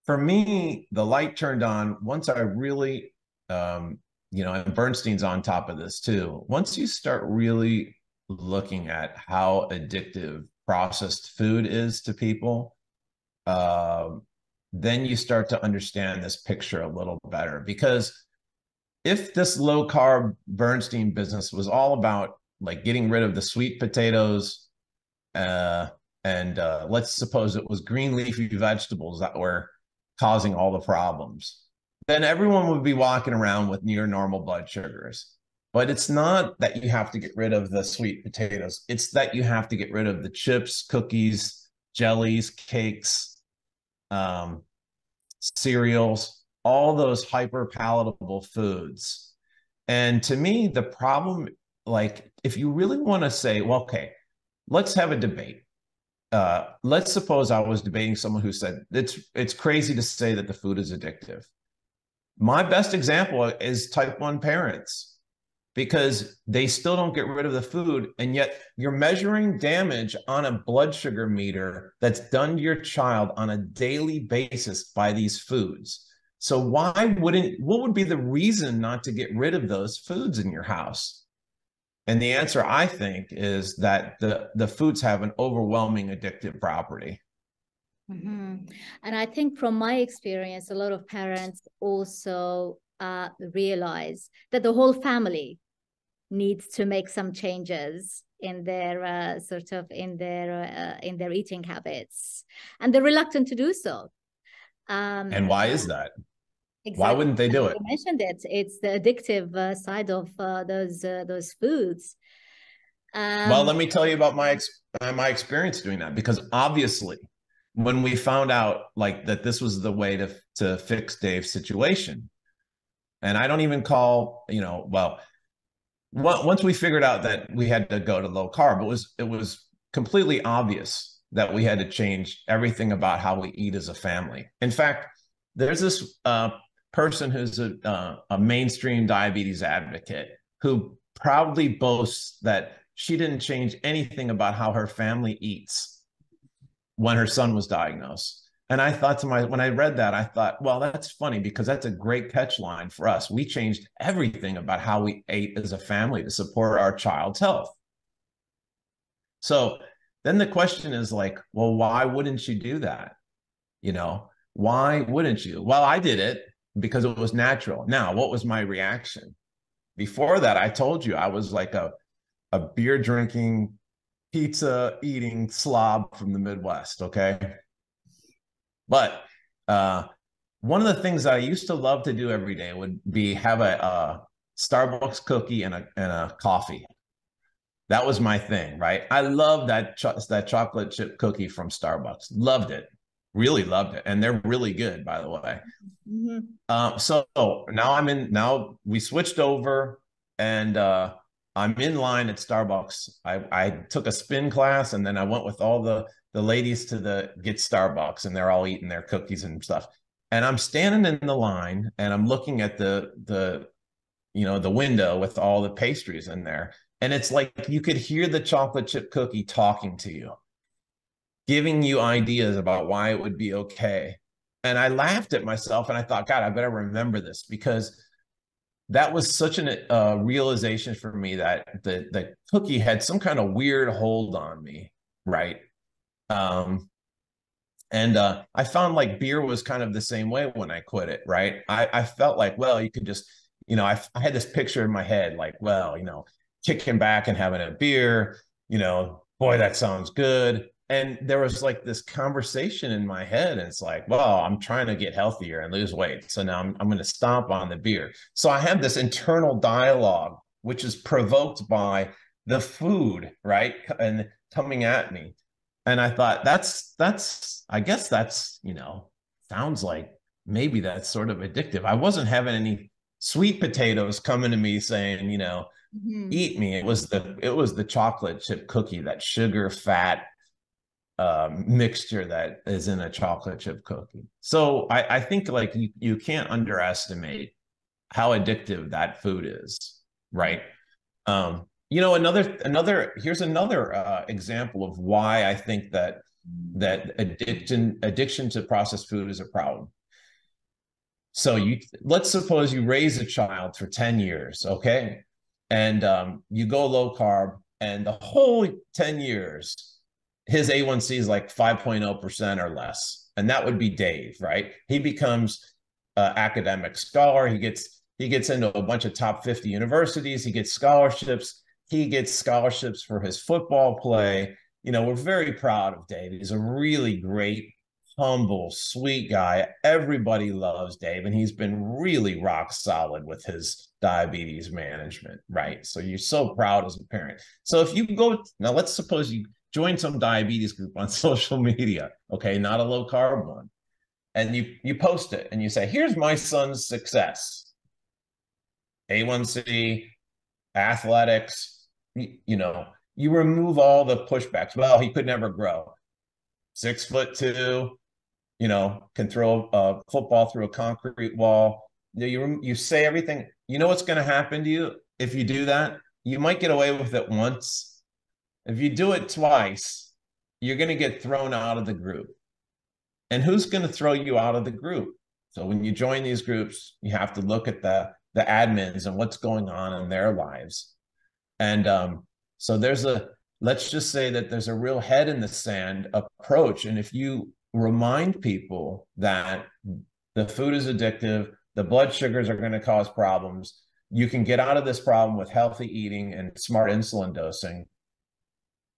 For me, the light turned on once I really, and Bernstein's on top of this too. Once you start really looking at how addictive processed food is to people, uh, then you start to understand this picture a little better. Because if this low carb Bernstein business was all about like getting rid of the sweet potatoes, uh, and let's suppose it was green leafy vegetables that were causing all the problems, then everyone would be walking around with near normal blood sugars. But it's not that you have to get rid of the sweet potatoes. It's that you have to get rid of the chips, cookies, jellies, cakes, um, cereals, all those hyper palatable foods. And to me, the problem, like, if you really want to say, well, okay, let's have a debate. Let's suppose I was debating someone who said it's crazy to say that the food is addictive. My best example is type 1 parents, because they still don't get rid of the food, and yet you're measuring damage on a blood sugar meter that's done to your child on a daily basis by these foods. So what would be the reason not to get rid of those foods in your house? And the answer, I think, is that the foods have an overwhelming addictive property. Mm-hmm. And I think from my experience, a lot of parents also realize that the whole family needs to make some changes in their in their eating habits, and they're reluctant to do so. And why is that? Why Exactly. wouldn't they do it? You mentioned it. It's the addictive side of those foods. Well, Um, let me tell you about my experience doing that, because obviously, when we found out like that this was the way to fix Dave's situation, and I don't even call, once we figured out that we had to go to low carb, it was completely obvious that we had to change everything about how we eat as a family. In fact, there's this person who's a mainstream diabetes advocate who proudly boasts that she didn't change anything about how her family eats when her son was diagnosed. And I thought when I read that, I thought, well, that's funny, because that's a great catch line for us. We changed everything about how we ate as a family to support our child's health. So then the question is like, well, why wouldn't you do that? Why wouldn't you? Well, I did it because it was natural. Now, what was my reaction? Before that, I told you I was like a beer drinking, pizza eating slob from the Midwest. Okay. But one of the things I used to love to do every day would be have a Starbucks cookie and a coffee. That was my thing, right? I loved that chocolate chip cookie from Starbucks. Loved it. Really loved it. And they're really good, by the way. mm-hmm. So now we switched over, and I'm in line at Starbucks. I took a spin class, and then I went with all the ladies to get Starbucks, and they're all eating their cookies and stuff. And I'm standing in the line, and I'm looking at the window with all the pastries in there. And it's like you could hear the chocolate chip cookie talking to you, giving you ideas about why it would be okay. And I laughed at myself, and I thought, God, I better remember this, because that was such a realization for me that the cookie had some kind of weird hold on me, right? And I found like beer was kind of the same way when I quit it, right? I felt like, well, you could just, I had this picture in my head, like, well, kicking back and having a beer, boy, that sounds good. And there was like this conversation in my head, and it's like, well, I'm trying to get healthier and lose weight. So now I'm going to stomp on the beer. So I have this internal dialogue, which is provoked by the food, right? And coming at me. And I thought I guess that's, sounds like maybe that's sort of addictive. I wasn't having any sweet potatoes coming to me saying, Mm-hmm. eat me. It was the chocolate chip cookie, that sugar fat mixture that is in a chocolate chip cookie. So I think like you can't underestimate how addictive that food is, right? Here's another example of why I think that addiction to processed food is a problem. So let's suppose you raise a child for 10 years, okay? And you go low carb, and the whole 10 years, his A1C is like 5.0% or less. And that would be Dave, right? He becomes an academic scholar. He gets into a bunch of top 50 universities. He gets scholarships. He gets scholarships for his football play. We're very proud of Dave. He's a really great, humble, sweet guy. Everybody loves Dave, and he's been really rock solid with his diabetes management, right? So you're so proud as a parent. So if you go now, let's suppose you join some diabetes group on social media, okay, not a low carb one, and you post it and you say, "Here's my son's success: A1C, athletics." You remove all the pushbacks. Well, he could never grow. 6'2", can throw a football through a concrete wall. You say everything. You know what's going to happen to you if you do that? You might get away with it once. If you do it twice, you're going to get thrown out of the group. And who's going to throw you out of the group? So when you join these groups, you have to look at the admins and what's going on in their lives. And so let's just say that there's a real head in the sand approach. And if you remind people that the food is addictive, the blood sugars are going to cause problems, you can get out of this problem with healthy eating and smart insulin dosing,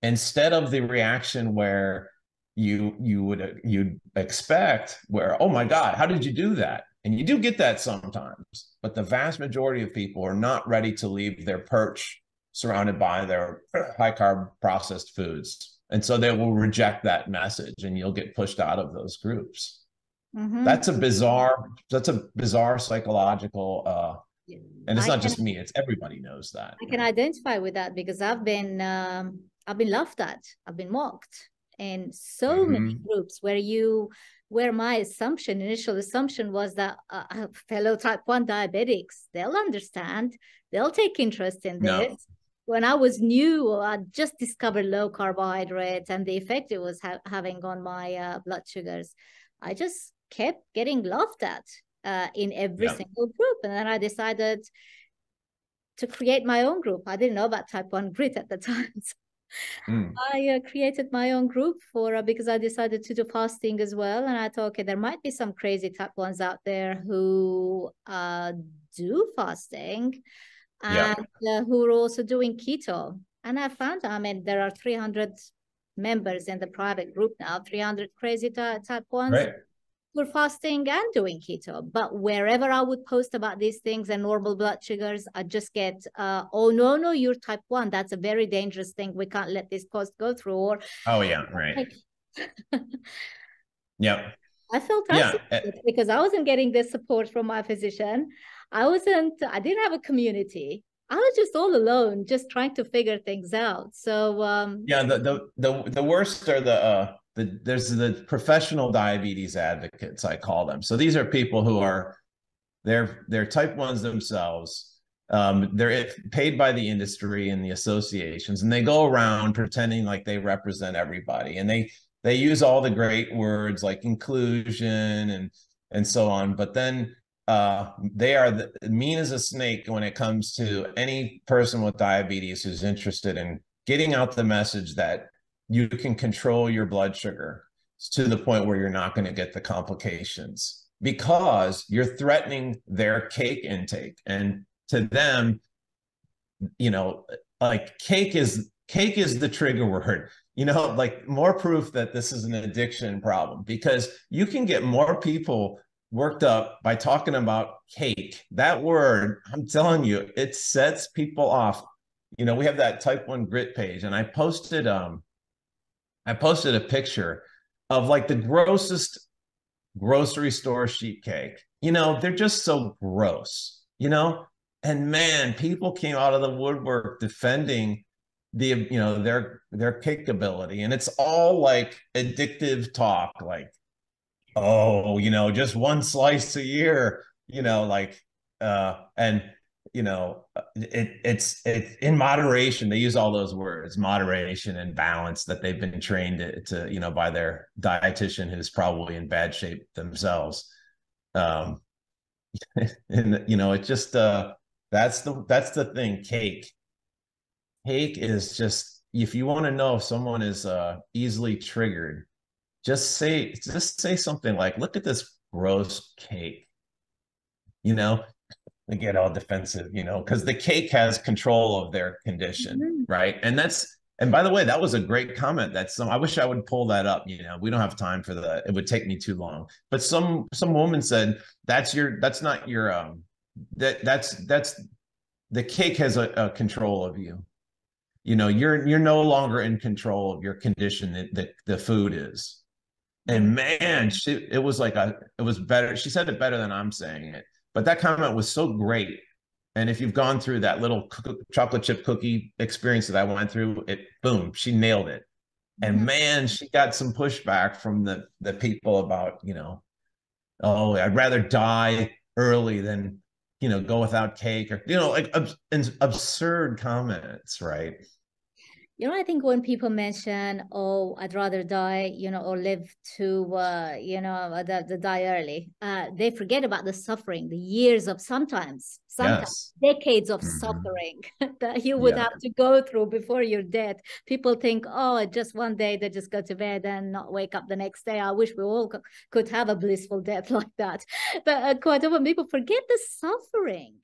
instead of the reaction where you'd expect, where, oh my God, how did you do that? And you do get that sometimes, but the vast majority of people are not ready to leave their perch surrounded by their high carb processed foods. And so they will reject that message, and you'll get pushed out of those groups. Mm-hmm. That's a bizarre psychological, and it's not just me, it's everybody knows that. I can identify with that because I've been laughed at, I've been mocked in so many groups where my initial assumption was that fellow type 1 diabetics, they'll understand, they'll take interest in this. No. When I was new, I just discovered low carbohydrates and the effect it was having on my blood sugars. I just kept getting laughed at in every single group. And then I decided to create my own group. I didn't know about type 1 grit at the time. So I created my own group because I decided to do fasting as well. And I thought, okay, there might be some crazy type 1s out there who do fasting and who are also doing keto. And I found, there are 300 members in the private group now, 300 crazy type 1s. Right. Who are fasting and doing keto. But wherever I would post about these things and normal blood sugars, I just get, oh, no, you're type 1. That's a very dangerous thing. We can't let this post go through. Or, oh, yeah, right. Yep. I felt isolated because I wasn't getting the support from my physician. I didn't have a community. I was just all alone, just trying to figure things out. So the worst are there's the professional diabetes advocates, I call them. So these are people who are they're type 1s themselves. They're paid by the industry and the associations, and they go around pretending like they represent everybody, and they use all the great words like inclusion and so on, but then they are mean as a snake when it comes to any person with diabetes who's interested in getting out the message that you can control your blood sugar to the point where you're not going to get the complications, because you're threatening their cake intake. And to them, like cake is the trigger word, like more proof that this is an addiction problem, because you can get more people worked up by talking about cake. That word, I'm telling you, it sets people off. We have that type 1 grit page, and I posted a picture of like the grossest grocery store sheet cake. They're just so gross, and man, people came out of the woodwork defending their cake ability. And it's all like addictive talk, like, oh, just one slice a year, and it's in moderation. They use all those words, moderation and balance, that they've been trained to by their dietitian, who's probably in bad shape themselves. And it just that's the thing. Cake is just, if you want to know if someone is easily triggered, just say something like, look at this gross cake, you know, they get all defensive, because the cake has control of their condition, Mhm. right? And by the way, that was a great comment. I wish I would pull that up. We don't have time for that. It would take me too long. But some woman said, that's not your that's the cake has a control of you. You're no longer in control of your condition that the food is. And man, it was better. She said it better than I'm saying it. But that comment was so great. And if you've gone through that little chocolate chip cookie experience that I went through, boom, she nailed it. And Mhm. man, she got some pushback from the people about, oh, I'd rather die early than, go without cake, or, like absurd comments, right? I think when people mention, oh, I'd rather die, or live to, the die early, they forget about the suffering, the years of sometimes Yes. decades of Mm-hmm. suffering that you would Yeah. have to go through before you're dead. People think, oh, just one day they just go to bed and not wake up the next day. I wish we all could have a blissful death like that. But quite often people forget the suffering.